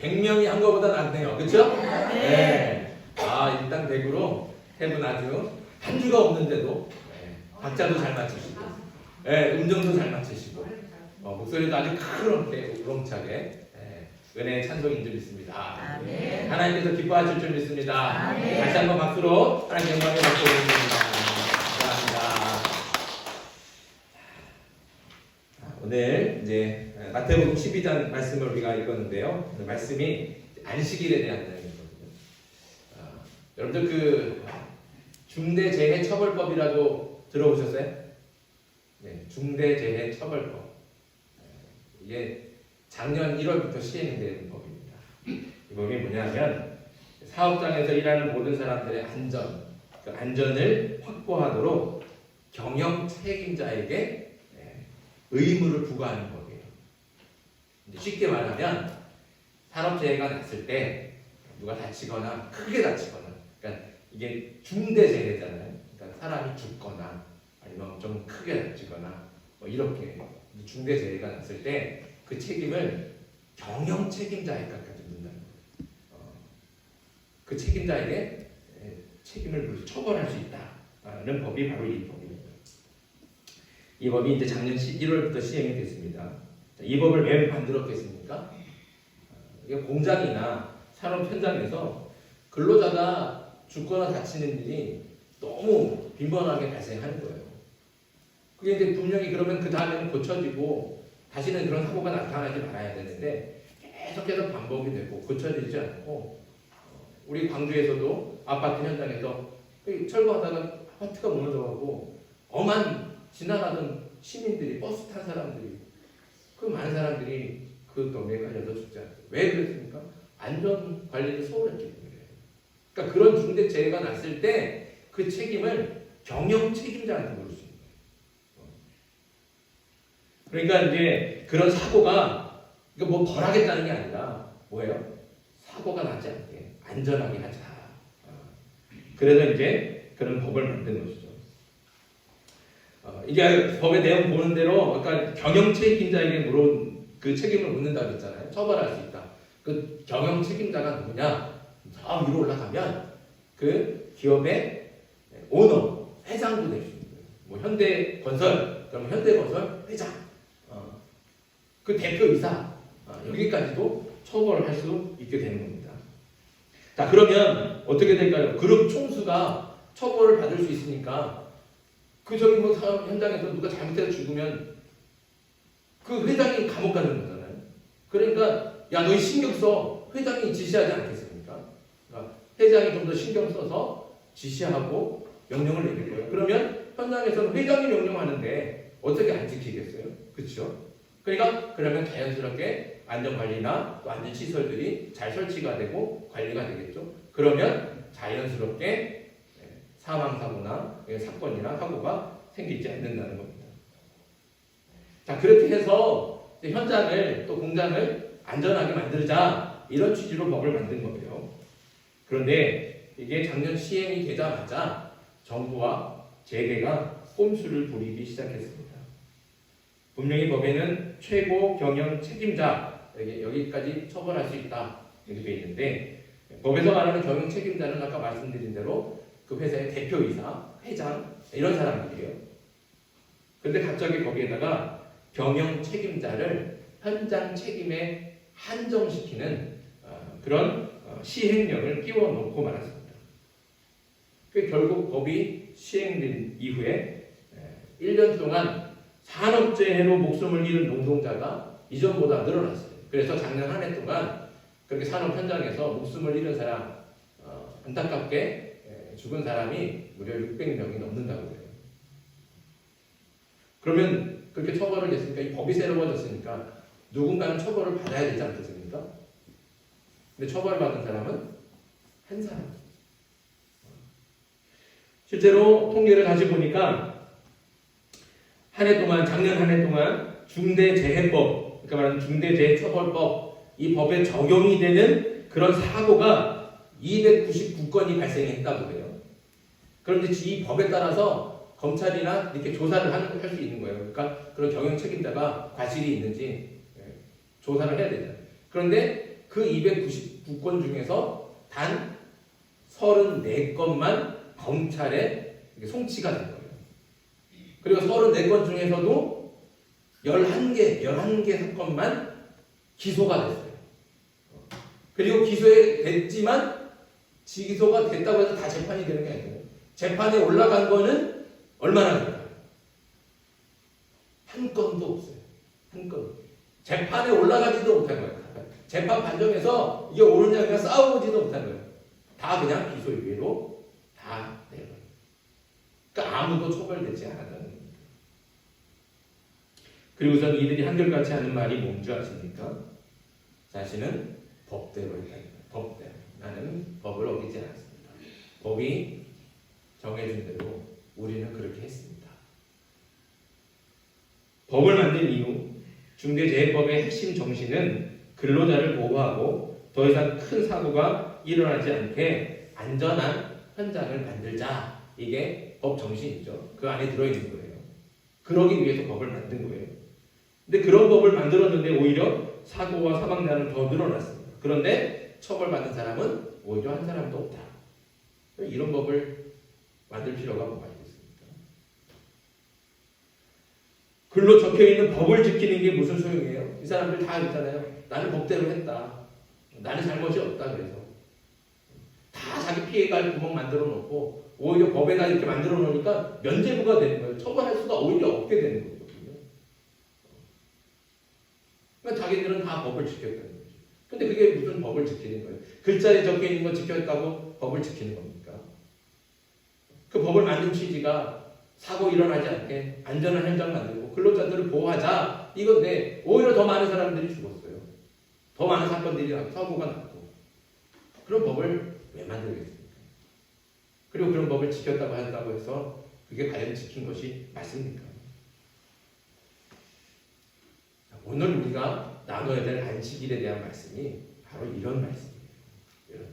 100명이 한 거보다 낫네요. 그쵸? 네. 일단 대구로 해분 아주 한 주가 없는데도 박자도 잘 맞추시고 음정도 잘 맞추시고 목소리도 아주 크게 우렁차게 은혜의 찬송인 줄 믿습니다. 하나님께서 기뻐하실 줄 믿습니다. 다시 한번 박수로 하나님 영광의 박수 올립니다. 감사합니다. 오늘 이제 마태복음 12장 말씀을 우리가 읽었는데요. 말씀이 안식일에 대한 내용이거든요. 여러분들 그 중대재해처벌법이라고 들어보셨어요? 네, 중대재해처벌법. 이게 작년 1월부터 시행된 법입니다. 이 법이 뭐냐면 사업장에서 일하는 모든 사람들의 안전, 그 안전을 확보하도록 경영 책임자에게 의무를 부과하는 법이에요. 쉽게 말하면 산업재해가 났을 때 누가 다치거나 크게 다치거나, 그러니까 이게 중대재해잖아요. 그러니까 사람이 죽거나 아니면 좀 크게 다치거나 이렇게 중대재해가 났을 때 그 책임을 경영 책임자에게까지 묻는다는 거예요. 그 책임자에게 책임을 물어 처벌할 수 있다는 법이 바로 이 법입니다. 이 법이 이제 작년 1월부터 시행이 됐습니다. 이 법을 왜 만들었겠습니까? 이게 공장이나 산업 현장에서 근로자가 죽거나 다치는 일이 너무 빈번하게 발생하는 거예요. 그게 이제 분명히 그러면 그 다음에는 고쳐지고 다시는 그런 사고가 나타나지 말아야 되는데 계속해서 반복이 되고 고쳐지지 않고 우리 광주에서도 아파트 현장에서 철거하다가 아파트가 무너져가고 엄한 지나가던 시민들이 버스 탄 사람들이 그 많은 사람들이 그 dom에 깔려서 죽지 않아요. 왜 그랬습니까? 안전 관리를 소홀했기 때문에. 그러니까 그런 중대 재해가 났을 때 그 책임을 경영 책임자한테 물을 수 있는 거예요. 그러니까 이제 그런 사고가 뭐 덜 하겠다는 게 아니라 뭐예요? 사고가 나지 않게 안전하게 하자. 그래서 이제 그런 법을 만든 것이죠. 이게 법의 내용 보는 대로 아까 경영 책임자에게 그 책임을 묻는다고 했잖아요. 처벌할 수 있다. 그 경영 책임자가 누구냐? 저 위로 올라가면 그 기업의 오너, 회장도 될 수 있는 거예요. 뭐 현대건설, 그럼 현대건설 회장, 그 대표이사 여기까지도 처벌을 할 수 있게 되는 겁니다. 자, 그러면 어떻게 될까요? 그룹 총수가 처벌을 받을 수 있으니까 그 저기 뭐 사업 현장에서 누가 잘못해서 죽으면 그 회장이 감옥 가는 거잖아요. 그러니까 야, 너희 신경 써. 회장이 지시하지 않겠습니까? 그러니까 회장이 좀 더 신경 써서 지시하고 명령을 내릴 거예요. 그러면 현장에서는 회장이 명령하는데 어떻게 안 지키겠어요? 그렇죠? 그러니까 그러면 자연스럽게 안전관리나 또 안전시설들이 잘 설치가 되고 관리가 되겠죠. 그러면 자연스럽게 사망사고나 사건이나 사고가 생기지 않는다는 겁니다. 자, 그렇게 해서 현장을 또 공장을 안전하게 만들자 이런 취지로 법을 만든 거예요. 그런데 이게 작년 시행이 되자마자 정부와 재계가 꼼수를 부리기 시작했습니다. 분명히 법에는 최고 경영 책임자 여기까지 처벌할 수 있다 이렇게 되어 있는데 법에서 말하는 경영 책임자는 아까 말씀드린 대로 그 회사의 대표이사, 회장 이런 사람들이에요. 그런데 갑자기 거기에다가 경영 책임자를 현장 책임에 한정시키는 그런 시행령을 끼워놓고 말았습니다. 결국 법이 시행된 이후에 1년 동안 산업재해로 목숨을 잃은 노동자가 이전보다 늘어났어요. 그래서 작년 한 해 동안 그렇게 산업 현장에서 목숨을 잃은 사람, 안타깝게 죽은 사람이 무려 600명이 넘는다고 해요. 그러면 그렇게 처벌을 했으니까 이 법이 새로워졌으니까 누군가는 처벌을 받아야 되지 않겠습니까? 근데 처벌받은 사람은 한 사람. 실제로 통계를 다시 보니까 한 해 동안, 작년 한 해 동안 중대재해법, 그러니까 말하는 중대재해처벌법, 이 법에 적용이 되는 그런 사고가 299건이 발생했다고 해요. 그런데 이 법에 따라서 검찰이나 이렇게 조사를 할 수 있는 거예요. 그러니까 그런 경영 책임자가 과실이 있는지 조사를 해야 되잖아요. 그런데 그 299건 중에서 단 34건만 검찰에 송치가 된 거예요. 그리고 34건 중에서도 11개 사건만 기소가 됐어요. 그리고 됐지만 기소가 됐다고 해서 다 재판이 되는 게 아니에요. 재판에 올라간 거는 얼마나 될까요? 한 건도 없어요. 한 건. 재판에 올라가지도 못한 거예요. 재판 판정에서 이게 옳으냐 그냥 싸우지도 못한 거예요. 다 그냥 기소유예로 다 내버려요. 그러니까 아무도 처벌되지 않았다는 겁니다. 그리고선 이들이 한결같이 하는 말이 뭔지 아십니까? 자신은 법대로 했다는 거예요. 법대로. 나는 법을 어기지 않았습니다. 법이 정해준 대로 우리는 그렇게 했습니다. 법을 만든 이유, 중대재해법의 핵심 정신은 근로자를 보호하고 더 이상 큰 사고가 일어나지 않게 안전한 현장을 만들자. 이게 법 정신이죠. 그 안에 들어있는 거예요. 그러기 위해서 법을 만든 거예요. 근데 그런 법을 만들었는데 오히려 사고와 사망자는 더 늘어났습니다. 그런데 처벌받는 사람은 오히려 한 사람도 없다. 이런 법을 만들 필요가 뭐가 있겠습니까? 글로 적혀있는 법을 지키는 게 무슨 소용이에요? 이 사람들 다 있잖아요. 나는 법대로 했다. 나는 잘못이 없다. 그래서 다 자기 피해갈 구멍 만들어 놓고 오히려 법에다 이렇게 만들어 놓으니까 면죄부가 되는 거예요. 처벌할 수가 오히려 없게 되는 거거든요. 그러니까 자기들은 다 법을 지켰다는 거죠. 근데 그게 무슨 법을 지키는 거예요? 글자에 적혀 있는 거 지켰다고 법을 지키는 겁니까? 그 법을 만든 취지가 사고 일어나지 않게 안전한 현장 만들고 근로자들을 보호하자 이건데 오히려 더 많은 사람들이 죽었어요. 더 많은 사건들이 사고가 났고 그런 법을 왜 만들겠습니까? 그리고 그런 법을 지켰다고 한다고 해서 그게 과연 지킨 것이 맞습니까? 오늘 우리가 나눠야 될 안식일에 대한 말씀이 바로 이런 말씀이에요.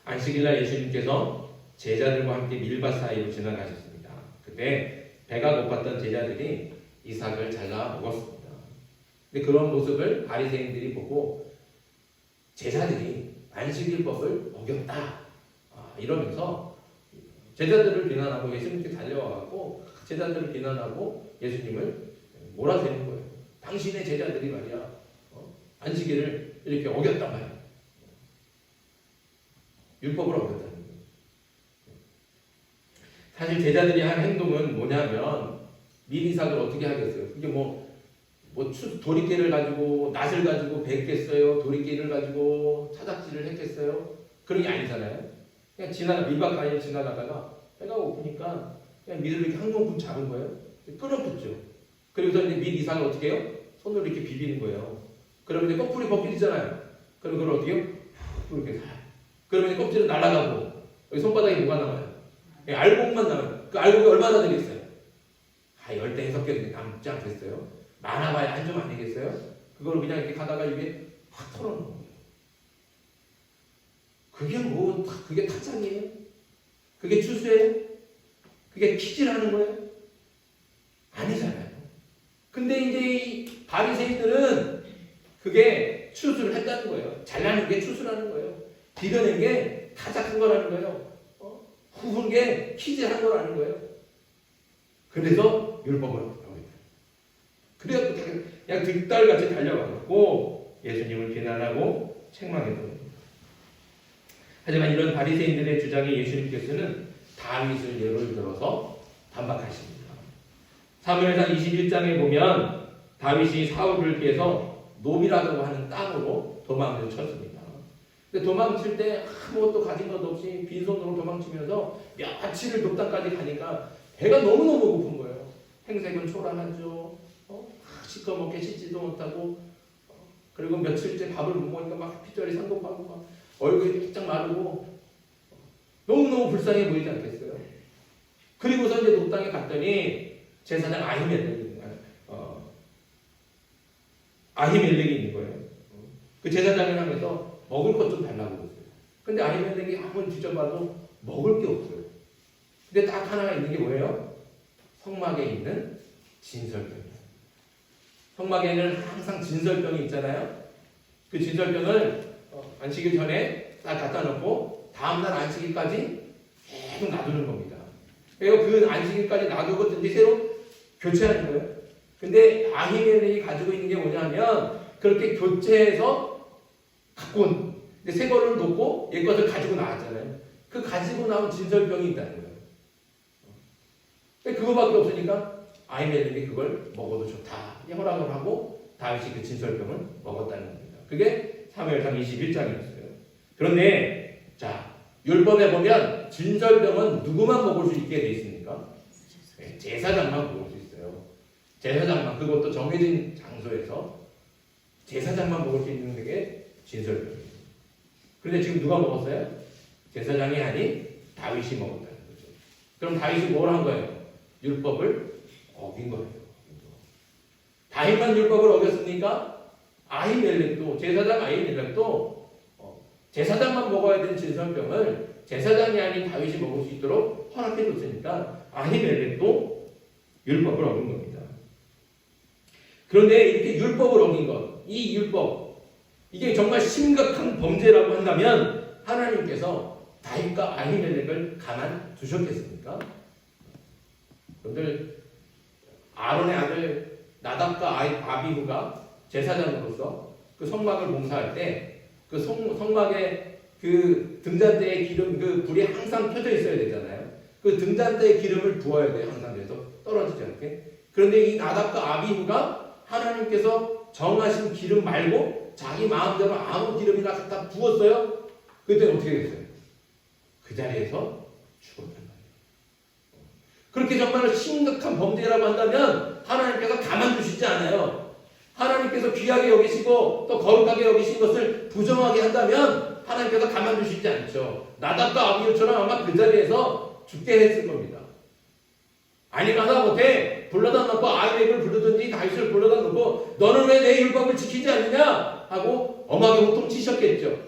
안식일날 예수님께서 제자들과 함께 밀밭 사이로 지나가셨습니다. 그때 배가 고팠던 제자들이 이삭을 잘라 먹었습니다. 근데 그런 모습을 바리새인들이 보고 제자들이 안식일법을 어겼다 이러면서 제자들을 비난하고 예수님께 달려와갖고 제자들을 비난하고 예수님을 몰아세우는 거예요. 당신의 제자들이 말이야 안식일을 이렇게 어겼단 말이야. 율법을 어겼다는 거예요. 사실 제자들이 한 행동은 뭐냐면 밀이삭을 어떻게 하겠어요? 이게 도리깨를 가지고 낫을 가지고 뱉겠어요? 도리깨를 가지고 타작질을 했겠어요? 그런 게 아니잖아요. 그냥 밀밭가에 지나가다가 배가 고프니까 그냥 밀을 이렇게 한 공품 잡은 거예요. 끊어붙죠. 그리고서 이제 밀 이삭을 어떻게 해요? 손으로 이렇게 비비는 거예요. 그러면 이제 껍질이 벗기잖아요. 그럼 그걸 어떻게 해요? 이렇게 그러면 껍질은 날아가고 여기 손바닥에 뭐가 남아요? 알곡만 남아요. 그 알곡이 얼마나 되겠어요? 10대 6개 남지 않겠어요? 많아봐야 한 점 아니겠어요? 그걸 그냥 이렇게 가다가 입에 확 털어놓는 거예요. 그게 타작이에요? 그게 추수예요? 그게 키질하는 거예요? 아니잖아요. 근데 이제 이 바리새인들은 그게 추수를 했다는 거예요. 잘나는 게 추수라는 거예요. 비벼낸 게 타작한 거라는 거예요. 후은 게 키질한 거라는 거예요. 그래서 율법을 어겼다. 그래서 그냥 득달같이 달려가고 예수님을 비난하고 책망했던 겁니다. 하지만 이런 바리새인들의 주장에 예수님께서는 다윗을 예를 들어서 반박하십니다. 사무엘상 21장에 보면 다윗이 사울을 피해서 노비라고 하는 땅으로 도망을 쳤습니다. 근데 도망칠 때 아무것도 가진 것 없이 빈손으로 도망치면서 며칠을 높당까지 가니까 배가 너무너무 고픈 거예요. 행색은 초라하죠. 시커멓게 씻지도 못하고 그리고 며칠째 밥을 못 먹으니까 막 피절이 상급하고 막 얼굴이 바짝 마르고 너무너무 불쌍해 보이지 않겠어요? 그리고서 이제 높당에 갔더니 제사장 아히멜렉이 있는 거예요. 그 제사장을 하면서 먹을 것 좀 달라고 그랬어요. 근데 아히멜렉이 한번 뒤져봐도 먹을 게 없어요. 근데 딱 하나가 있는 게 뭐예요? 성막에 있는 진설병이에요. 성막에는 항상 진설병이 있잖아요. 그 진설병을 안식일 전에 딱 갖다 놓고 다음날 안식일까지 계속 놔두는 겁니다. 그리고 그 안식일까지 놔두고 이제 새로 교체하는 거예요. 근데 아히멜렉이 가지고 있는 게 뭐냐면 그렇게 교체해서 갖고 온 새 거를 놓고 옛 것을 가지고 나왔잖아요. 그 가지고 나온 진설병이 있다는 거예요. 근데 그거밖에 없으니까 아히멜렉이 그걸 먹어도 좋다 허락을 하고 다윗이 그 진설병을 먹었다는 겁니다. 그게 사무엘상 21장이었어요. 그런데 자 율법에 보면 진설병은 누구만 먹을 수 있게 돼 있습니까? 제사장만 먹을 수 있어요. 제사장만, 그것도 정해진 장소에서 제사장만 먹을 수 있는 게 진설병이에요. 그런데 지금 누가 먹었어요? 제사장이 아닌 다윗이 먹었다는 거죠. 그럼 다윗이 뭘 한 거예요? 율법을 어긴 거예요. 다윗만 율법을 어겼으니까 아히멜렉도, 제사장 아히멜렉도 제사장만 먹어야 되는 진설병을 제사장이 아닌 다윗이 먹을 수 있도록 허락해 줬으니까 아히멜렉도 율법을 어긴 겁니다. 그런데 이렇게 율법을 어긴 것, 이 율법, 이게 정말 심각한 범죄라고 한다면 하나님께서 다윗과 아히멜렉을 가만 두셨겠습니까? 여러분들 아론의 아들 나답과 아비후가 제사장으로서 그 성막을 봉사할 때 그 성막에 그 등잔대에 기름, 그 불이 항상 켜져 있어야 되잖아요. 그 등잔대에 기름을 부어야 돼요. 항상 그래서 떨어지지 않게. 그런데 이 나답과 아비후가 하나님께서 정하신 기름 말고 자기 마음대로 아무 기름이나 갖다 부었어요. 그때는 어떻게 됐어요? 그 자리에서 죽었단 말이에요. 그렇게 정말 심각한 범죄라고 한다면 하나님께서 가만두시지 않아요. 하나님께서 귀하게 여기시고 또 거룩하게 여기신 것을 부정하게 한다면 하나님께서 가만두시지 않죠. 나답과 아비후처럼 아마 그 자리에서 죽게 했을 겁니다. 아니면 하다못해 불러다 놓고 아히멜렉을 부르든지 다윗을 불러다 놓고 너는 왜 내 율법을 지키지 않느냐 하고 엄하게 호통치셨겠죠.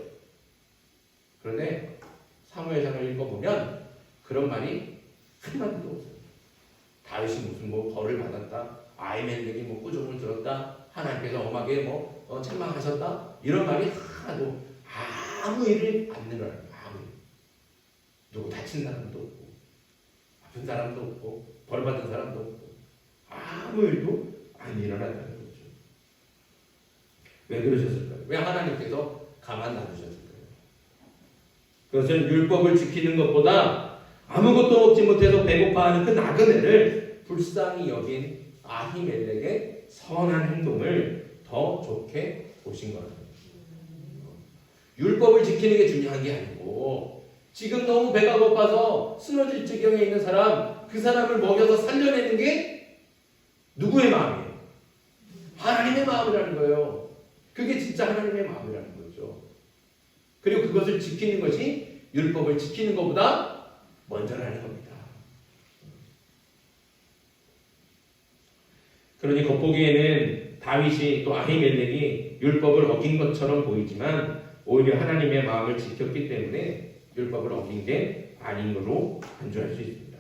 그런데 사무엘상을 읽어보면 그런 말이 한마디도 없어요. 다윗이 무슨 벌을 받았다, 아히멜렉이 꾸중을 들었다, 하나님께서 엄하게 책망하셨다, 이런 말이 하나도 아무 일을 안 일어나요. 아무 일. 누구 다친 사람도 없고 아픈 사람도 없고 벌 받은 사람도 없고 아무 일도 안 일어난다는 거죠. 왜 그러셨을까요? 왜 하나님께서 가만 놔두셨을까요? 그것은 율법을 지키는 것보다 아무것도 먹지 못해서 배고파하는 그 나그네를 불쌍히 여긴 아히멜렉의 선한 행동을 더 좋게 보신 거예요. 율법을 지키는 게 중요한 게 아니고 지금 너무 배가 고파서 쓰러질 지경에 있는 사람, 그 사람을 먹여서 살려내는 게 누구의 마음이에요? 하나님의 마음이라는 거예요. 그게 진짜 하나님의 마음이라는 거죠. 그리고 그것을 지키는 것이 율법을 지키는 것보다 먼저라는 겁니다. 그러니 겉보기에는 다윗이 또 아히멜렉이 율법을 어긴 것처럼 보이지만 오히려 하나님의 마음을 지켰기 때문에 율법을 어긴 게 아닌 걸로 간주할 수 있습니다.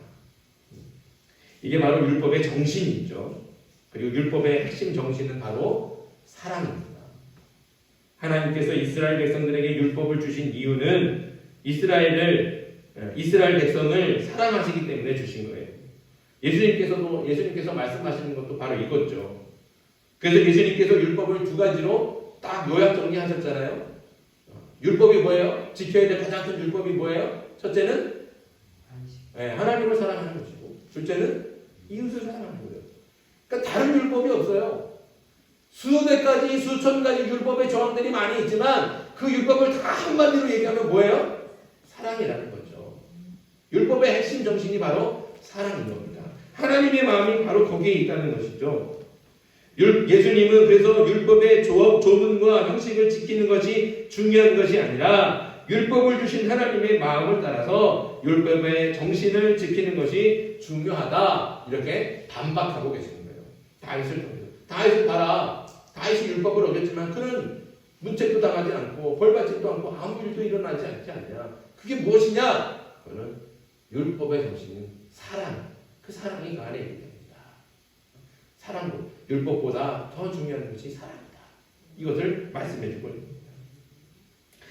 이게 바로 율법의 정신이죠. 그리고 율법의 핵심 정신은 바로 사랑입니다. 하나님께서 이스라엘 백성들에게 율법을 주신 이유는 이스라엘 백성을 사랑하시기 때문에 주신 거예요. 예수님께서 말씀하시는 것도 바로 이거죠. 그래서 예수님께서 율법을 두 가지로 딱 요약 정리하셨잖아요. 율법이 뭐예요? 지켜야 될 가장 큰 율법이 뭐예요? 첫째는 하나님을 사랑하는 것이고, 둘째는 이웃을 사랑하는 거예요. 그러니까 다른 율법이 없어요. 수백 가지, 수천 가지 율법의 조항들이 많이 있지만 그 율법을 다 한마디로 얘기하면 뭐예요? 사랑이라는 거죠. 율법의 핵심 정신이 바로 사랑인 겁니다. 하나님의 마음이 바로 거기에 있다는 것이죠. 예수님은 그래서 율법의 조문과 형식을 지키는 것이 중요한 것이 아니라 율법을 주신 하나님의 마음을 따라서 율법의 정신을 지키는 것이 중요하다, 이렇게 반박하고 계시는 거예요. 다윗을 봐라. 다윗이 율법을 어겼지만 그는 문책도 당하지 않고 벌받지도 않고 아무 일도 일어나지 않지 않냐. 그게 무엇이냐? 그거는 율법의 정신인 사랑, 그 사랑이 그 안에 있는 겁니다. 사랑도 율법보다 더 중요한 것이 사랑이다. 이것을 말씀해 주고 있습니다.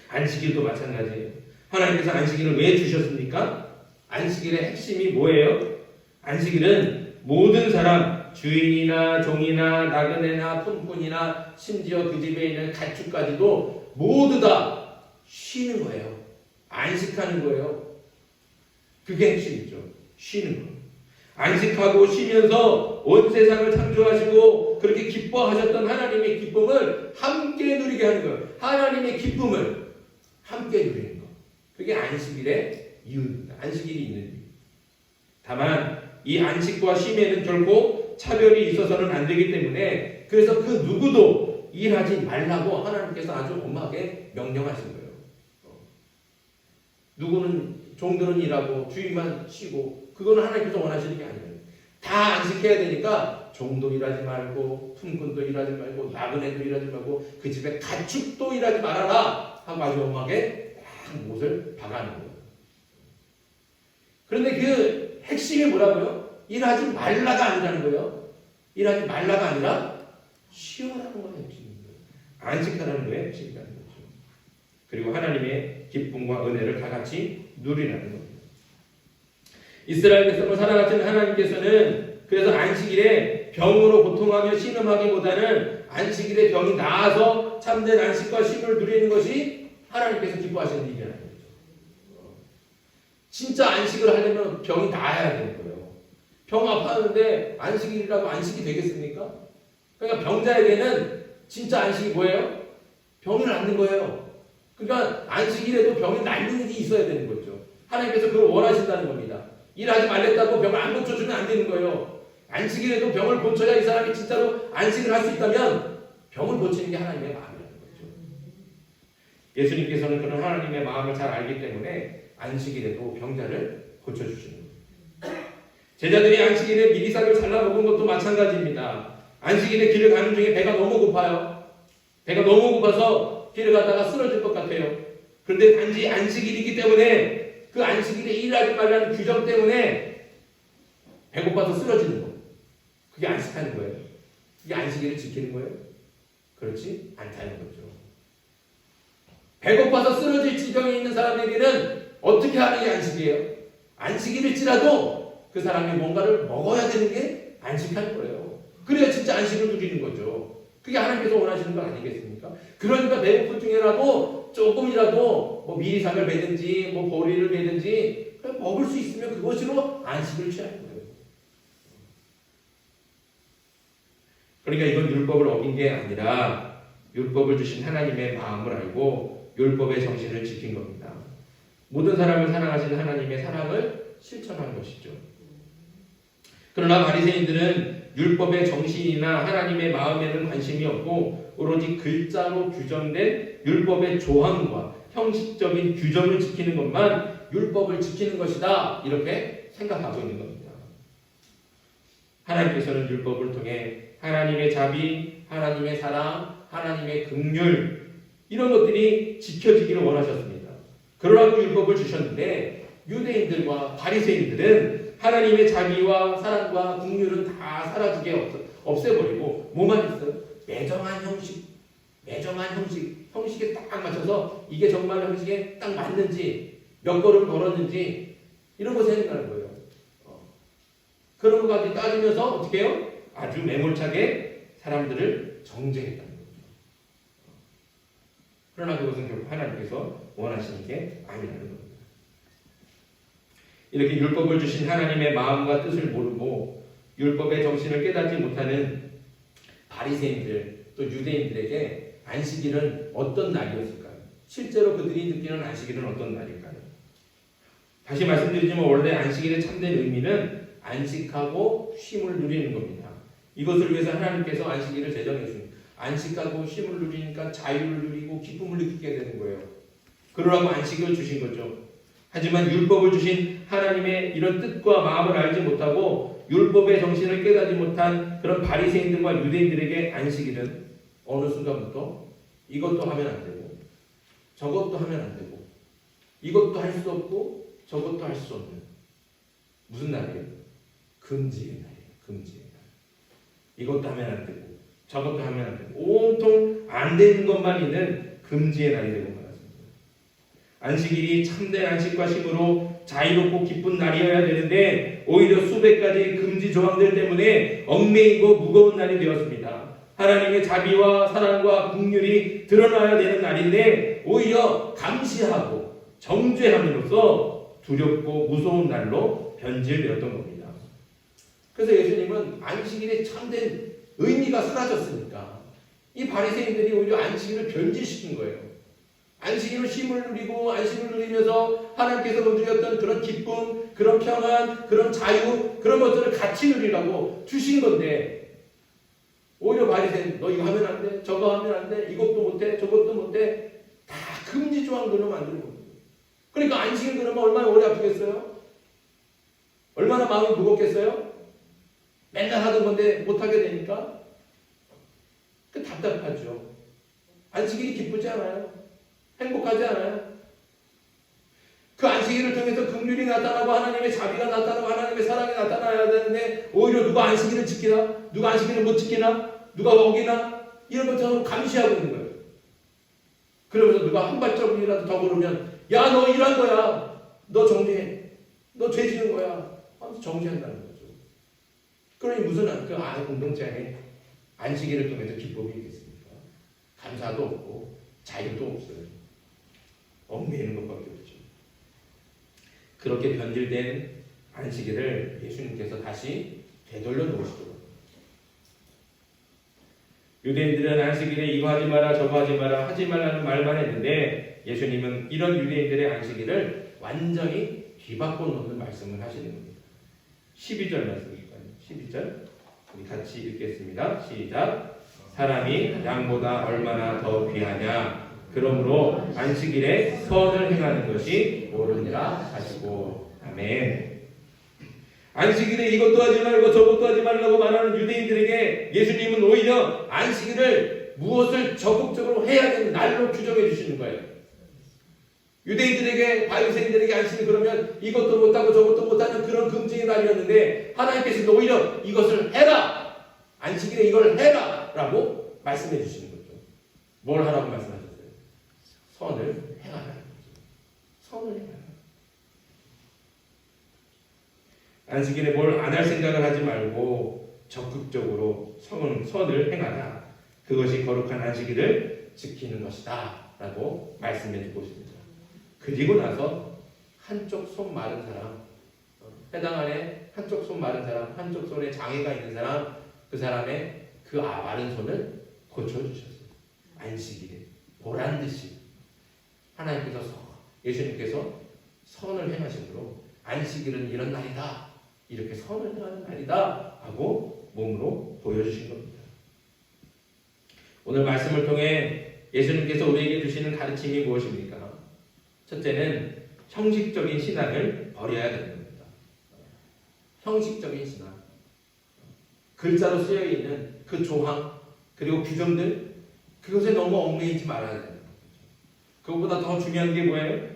안식일도 마찬가지예요. 하나님께서 안식일을 왜 주셨습니까? 안식일의 핵심이 뭐예요? 안식일은 모든 사람, 주인이나 종이나 나그네나 품꾼이나 심지어 그 집에 있는 가축까지도 모두 다 쉬는 거예요. 안식하는 거예요. 그게 핵심이죠. 쉬는 거. 안식하고 쉬면서 온 세상을 창조하시고 그렇게 기뻐하셨던 하나님의 기쁨을 함께 누리게 하는 거예요. 하나님의 기쁨을 함께 누리는 거. 그게 안식일의 이유입니다. 안식일이 있는 이유. 다만 이 안식과 쉼에는 결코 차별이 있어서는 안 되기 때문에 그래서 그 누구도 일하지 말라고 하나님께서 아주 엄하게 명령하신 거예요. 누구는 종들은 일하고 주인만 쉬고 그거는 하나님께서 원하시는 게 아니에요. 다 안식해야 되니까 종도 일하지 말고 품꾼도 일하지 말고 나그네도 일하지 말고 그 집에 가축도 일하지 말아라 하고 아주 엄하게 딱 못을 박아는 거예요. 그런데 그 핵심이 뭐라고요? 일하지 말라가 아니라는 거예요. 일하지 말라가 아니라 쉬어라는 거예요. 핵심인 거예요. 안식하라는 거예요. 핵심이라는 거죠. 그리고 하나님의 기쁨과 은혜를 다 같이 누리라는 겁니다. 이스라엘 백성을 사랑하시는 하나님께서는 그래서 안식일에 병으로 고통하며 신음하기보다는 안식일에 병이 나아서 참된 안식과 쉼을 누리는 것이 하나님께서 기뻐하시는 일이라는 거죠. 진짜 안식을 하려면 병이 나아야 되는 거예요. 병 아파하는데 안식일이라고 안식이 되겠습니까? 그러니까 병자에게는 진짜 안식이 뭐예요? 병이 낫는 거예요. 그러니까 안식일에도 병이 낫는 일이 있어야 되는 거죠. 하나님께서 그걸 원하신다는 겁니다. 일하지 말랬다고 병을 안 고쳐주면 안 되는 거예요. 안식일에도 병을 고쳐야 이 사람이 진짜로 안식을 할 수 있다면 병을 고치는 게 하나님의 마음이라는 거죠. 예수님께서는 그런 하나님의 마음을 잘 알기 때문에 안식일에도 병자를 고쳐주시는 거예요. 제자들이 안식일에 미리삭을 잘라 먹은 것도 마찬가지입니다. 안식일에 길을 가는 중에 배가 너무 고파요. 배가 너무 고파서 길을 가다가 쓰러질 것 같아요. 그런데 단지 안식일이기 때문에 그 안식일에 일하지 말라는 규정 때문에 배고파서 쓰러지는 거. 그게 안식하는 거예요. 그게 안식일을 지키는 거예요. 그렇지 않다는 거죠. 배고파서 쓰러질 지경에 있는 사람에게는 어떻게 하는 게 안식이에요? 안식일일지라도 그 사람이 뭔가를 먹어야 되는 게 안식하는 거예요. 그래야 진짜 안식을 누리는 거죠. 그게 하나님께서 원하시는 거 아니겠습니까? 그러니까 배고픈 중에라도 조금이라도 뭐 미리삭을 매든지 뭐 보리를 매든지 먹을 수 있으면 그것으로 안식을 취하는 거예요. 그러니까 이건 율법을 어긴 게 아니라 율법을 주신 하나님의 마음을 알고 율법의 정신을 지킨 겁니다. 모든 사람을 사랑하시는 하나님의 사랑을 실천한 것이죠. 그러나 바리새인들은 율법의 정신이나 하나님의 마음에는 관심이 없고 오로지 글자로 규정된 율법의 조항과 형식적인 규정을 지키는 것만 율법을 지키는 것이다 이렇게 생각하고 있는 겁니다. 하나님께서는 율법을 통해 하나님의 자비, 하나님의 사랑, 하나님의 긍휼 이런 것들이 지켜지기를 원하셨습니다. 그러라고 율법을 주셨는데 유대인들과 바리새인들은 하나님의 자비와 사랑과 긍휼은 다 사라지게 없애버리고 뭐만 있어요? 매정한 형식, 형식에 딱 맞춰서 이게 정말 형식에 딱 맞는지 몇 걸음 걸었는지 이런 거 생각하는 거예요. 그런 것까지 따지면서 어떻게 해요? 아주 매몰차게 사람들을 정죄했다는 거죠. 그러나 그것은 결국 하나님께서 원하시는 게 아니라는 겁니다. 이렇게 율법을 주신 하나님의 마음과 뜻을 모르고 율법의 정신을 깨닫지 못하는 바리새인들 또 유대인들에게 안식일은 어떤 날이었을까요? 실제로 그들이 느끼는 안식일은 어떤 날일까요? 다시 말씀드리지만 원래 안식일의 참된 의미는 안식하고 쉼을 누리는 겁니다. 이것을 위해서 하나님께서 안식일을 제정했습니다. 안식하고 쉼을 누리니까 자유를 누리고 기쁨을 느끼게 되는 거예요. 그러라고 안식을 주신 거죠. 하지만 율법을 주신 하나님의 이런 뜻과 마음을 알지 못하고 율법의 정신을 깨닫지 못한 그런 바리새인들과 유대인들에게 안식일은 어느 순간부터 이것도 하면 안 되고 저것도 하면 안 되고 이것도 할 수 없고 저것도 할 수 없는 무슨 날이에요? 금지의 날이에요. 금지의 날. 이것도 하면 안 되고 저것도 하면 안 되고 온통 안 되는 것만 있는 금지의 날이 되고 말았습니다. 안식일이 참된 안식과 쉼으로 자유롭고 기쁜 날이어야 되는데 오히려 수백 가지 금지 조항들 때문에 얽매이고 무거운 날이 되었습니다. 하나님의 자비와 사랑과 긍휼이 드러나야 되는 날인데 오히려 감시하고 정죄함으로써 두렵고 무서운 날로 변질되었던 겁니다. 그래서 예수님은 안식일의 참된 의미가 사라졌으니까 이 바리새인들이 오히려 안식일을 변질시킨 거예요. 안식일로 쉼을 누리고 안식을 누리면서 하나님께서 누렸던 그런 기쁨, 그런 평안, 그런 자유, 그런 것들을 같이 누리라고 주신 건데 오히려 바리새인 너 이거 하면 안 돼, 저거 하면 안 돼, 이것도 못해, 저것도 못해 다 금지 조항들로 만드는 겁니다. 그러니까 안식일 그러면 얼마나 머리 아프겠어요? 얼마나 마음이 무겁겠어요? 맨날 하던 건데 못하게 되니까 그 답답하죠. 안식일이 기쁘지 않아요. 행복하지 않아요. 그 안식일을 통해서 긍휼이 나타나고 하나님의 자비가 나타나고 하나님의 사랑이 나타나야 되는데 오히려 누가 안식일을 지키나? 누가 안식일을 못 지키나? 누가 어기나? 이런 것처럼 감시하고 있는 거예요. 그러면서 누가 한 발자국이라도 더 걸으면 야 너 일한 거야. 너 정죄해. 너 죄 지은 거야. 하면서 정죄한다는 거죠. 그러니 무슨 그 안의 공동체 안에 안식일을 통해서 기쁨이 있겠습니까? 감사도 없고 자유도 없어요. 얽매이는 것밖에 없죠. 그렇게 변질된 안식일을 예수님께서 다시 되돌려 놓으시더라고요. 유대인들은 안식일에 이거 하지 마라 저거 하지 마라 하지 말라는 말만 했는데 예수님은 이런 유대인들의 안식일을 완전히 뒤바꿔 놓는 말씀을 하시는 겁니다. 12절 말씀입니다. 12절 우리 같이 읽겠습니다. 시작. 사람이 양보다 얼마나 더 귀하냐. 그러므로 안식일에 선을 행하는 것이 옳으니라 하시고. 아멘. 안식일에 이것도 하지 말고 저것도 하지 말라고 말하는 유대인들에게 예수님은 오히려 안식일을 무엇을 적극적으로 해야 되는 날로 규정해 주시는 거예요. 유대인들에게 바리새인들에게 안식일 그러면 이것도 못하고 저것도 못하는 그런 금지의 날이었는데 하나님께서는 오히려 이것을 해라. 안식일에 이걸 해라 라고 말씀해 주시는 거죠. 뭘 하라고 말씀하셨어요? 선을 행하라는 거죠. 선을 행하라. 안식일에 뭘 안 할 생각을 하지 말고 적극적으로 선을 행하라. 그것이 거룩한 안식일을 지키는 것이다 라고 말씀해 주고 있습니다. 그리고 나서 한쪽 손 마른 사람, 해당 안에 한쪽 손 마른 사람, 한쪽 손에 장애가 있는 사람, 그 사람의 그 마른 손을 고쳐주셨어요. 안식일에 보란듯이 하나님께서 예수님께서 선을 행하심으로 안식일은 이런 날이다, 이렇게 선을 행하는 날이다 하고 몸으로 보여주신 겁니다. 오늘 말씀을 통해 예수님께서 우리에게 주시는 가르침이 무엇입니까? 첫째는 형식적인 신앙을 버려야 되는 겁니다. 형식적인 신앙. 글자로 쓰여 있는 그 조항 그리고 규정들 그것에 너무 얽매이지 말아야 되는 거죠. 그것보다 더 중요한 게 뭐예요?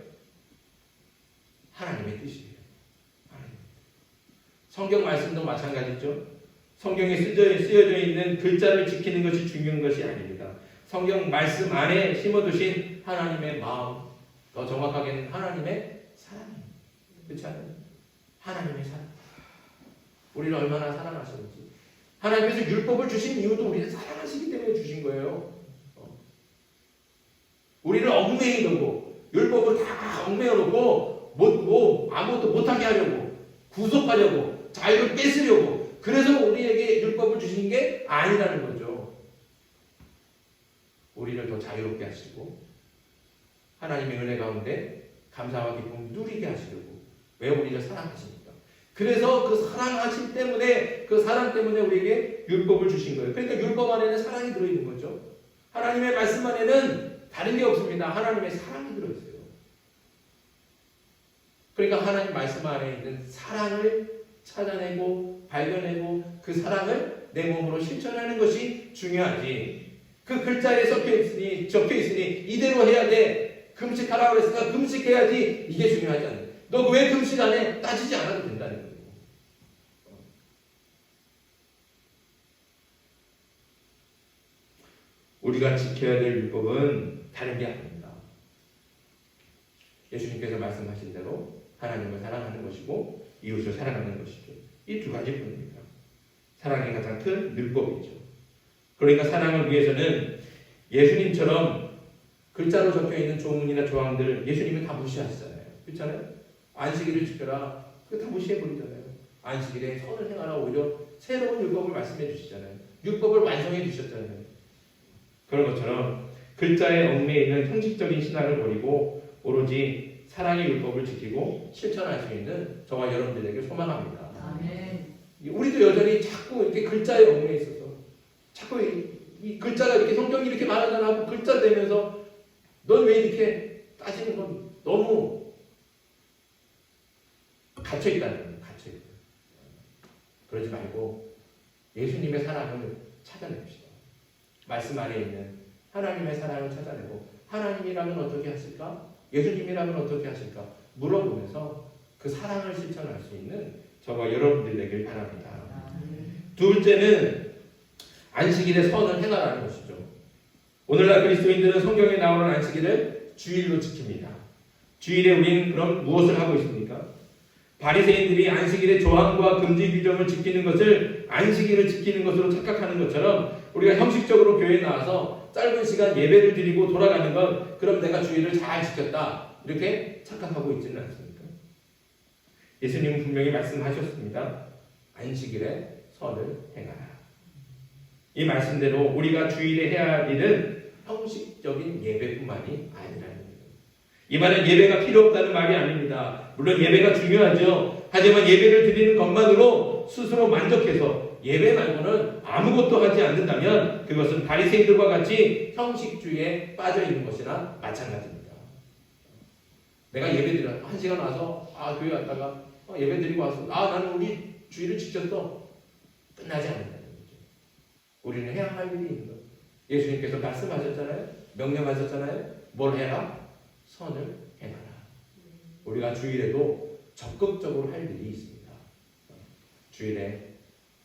하나님의 뜻이에요. 하나님. 성경 말씀도 마찬가지죠. 성경에 쓰여져 있는 글자를 지키는 것이 중요한 것이 아닙니다. 성경 말씀 안에 심어두신 하나님의 마음, 더 정확하게는 하나님의 사랑이에요. 그렇지 않아요? 하나님의 사랑. 우리를 얼마나 사랑하시는지. 하나님께서 율법을 주신 이유도 우리를 사랑하시기 때문에 주신 거예요. 우리를 얽매이 놓고 율법을 다 얽매여 놓고 아무것도 못하게 하려고 구속하려고 자유를 뺏으려고 그래서 우리에게 율법을 주신 게 아니라는 거죠. 우리를 더 자유롭게 하시고 하나님의 은혜 가운데 감사와 기쁨 누리게 하시려고. 왜 우리를 사랑하십니까? 그래서 그 사랑하심 때문에 그 사랑 때문에 우리에게 율법을 주신 거예요. 그러니까 율법 안에는 사랑이 들어있는 거죠. 하나님의 말씀 안에는 다른 게 없습니다. 하나님의 사랑이 들어있어요. 그러니까 하나님 말씀 안에 있는 사랑을 찾아내고 발견하고 그 사랑을 내 몸으로 실천하는 것이 중요하지. 그 글자에 적혀 있으니 이대로 해야 돼. 금식하라고 그랬으니까 금식해야지. 이게 중요하지 않아요. 너 왜 금식 안 해? 따지지 않아도 된다는 거예요. 우리가 지켜야 될 율법은 다른 게 아닙니다. 예수님께서 말씀하신 대로 하나님을 사랑하는 것이고 이웃을 사랑하는 것이죠. 이 두 가지뿐입니다. 사랑의 가장 큰 율법이죠. 그러니까 사랑을 위해서는 예수님처럼 글자로 적혀있는 조문이나 조항들 예수님은 다 무시하시잖아요. 그렇잖아요? 안식일을 지켜라. 그거 다 무시해버리잖아요. 안식일에 선을 행하라. 오히려 새로운 율법을 말씀해 주시잖아요. 율법을 완성해 주셨잖아요. 그런 것처럼 글자에 얽매여 있는 형식적인 신앙을 버리고 오로지 사랑의 율법을 지키고 실천할 수 있는 저와 여러분들에게 소망합니다. 아멘. 우리도 여전히 자꾸 이렇게 글자에 얽매여 있어서 자꾸 이 글자가 이렇게 성경이 이렇게 말하잖아 하고 글자 되면서 넌 왜 이렇게 따지는 건 너무 갇혀있다는 거예요. 갇혀있다. 그러지 말고 예수님의 사랑을 찾아냅시다. 말씀 안에 있는 하나님의 사랑을 찾아내고 하나님이라면 어떻게 하실까? 예수님이라면 어떻게 하실까? 물어보면서 그 사랑을 실천할 수 있는 저와 여러분들 되길 바랍니다. 둘째는 안식일에 선을 행하라는 것이죠. 오늘날 그리스도인들은 성경에 나오는 안식일을 주일로 지킵니다. 주일에 우리는 그럼 무엇을 하고 있습니까? 바리새인들이 안식일의 조항과 금지 규정을 지키는 것을 안식일을 지키는 것으로 착각하는 것처럼 우리가 형식적으로 교회에 나와서 짧은 시간 예배를 드리고 돌아가는 건 그럼 내가 주일을 잘 지켰다 이렇게 착각하고 있지는 않습니까? 예수님은 분명히 말씀하셨습니다. 안식일에 선을 행하라. 이 말씀대로 우리가 주일에 해야 할 일은 형식적인 예배뿐만이 아니라는 거예요. 이 말은 예배가 필요 없다는 말이 아닙니다. 물론 예배가 중요하죠. 하지만 예배를 드리는 것만으로 스스로 만족해서 예배 말고는 아무것도 하지 않는다면 그것은 바리새인들과 같이 형식주의에 빠져 있는 것이나 마찬가지입니다. 내가 예배 드려 한 시간 와서 교회 왔다가 예배 드리고 와서 나는 우리 주일을 지켰어. 끝나지 않는다는 거죠. 우리는 해야 할 일이 있는 거예요. 예수님께서 말씀하셨잖아요. 명령하셨잖아요. 뭘 해라? 선을 행하라. 우리가 주일에도 적극적으로 할 일이 있습니다.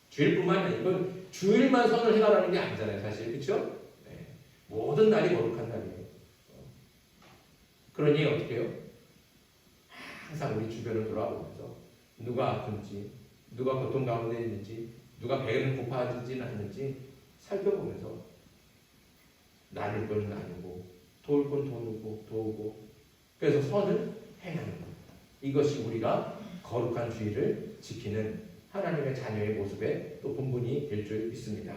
주일뿐만 아니라 이건 주일만 선을 행하라는 게 아니잖아요. 사실 그렇죠? 네. 모든 날이 거룩한 날이에요. 그러니 어떻게 해요? 항상 우리 주변을 돌아보면서 누가 아픈지 누가 고통 가운데 있는지 누가 배는 고파지지는 않는지 살펴보면서 나눌 건 나누고 도울 건 도우고 그래서 선을 행하는 것. 이것이 우리가 거룩한 주의를 지키는 하나님의 자녀의 모습의 또 본분이 될 줄 믿습니다.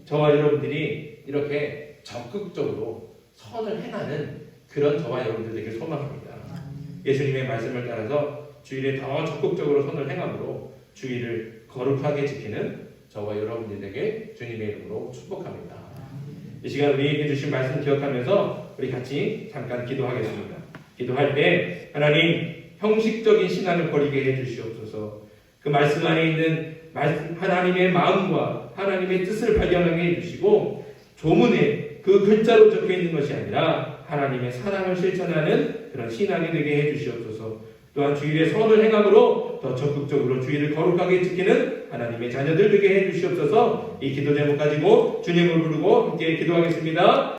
저와 여러분들이 이렇게 적극적으로 선을 행하는 그런 저와 여러분들에게 소망합니다. 예수님의 말씀을 따라서 주일에 더 적극적으로 선을 행함으로 주일을 거룩하게 지키는 저와 여러분들에게 주님의 이름으로 축복합니다. 이 시간 우리에게 주신 말씀 기억하면서 우리 같이 잠깐 기도하겠습니다. 기도할 때 하나님 형식적인 신앙을 버리게 해주시옵소서. 그 말씀 안에 있는 하나님의 마음과 하나님의 뜻을 발견하게 해주시고 조문에 그 글자로 적혀있는 것이 아니라 하나님의 사랑을 실천하는 그런 신앙이 되게 해주시옵소서. 또한 주일에 선을 행함으로 더 적극적으로 주일을 거룩하게 지키는 하나님의 자녀들 되게 해주시옵소서. 이 기도 제목 가지고 주님을 부르고 함께 기도하겠습니다.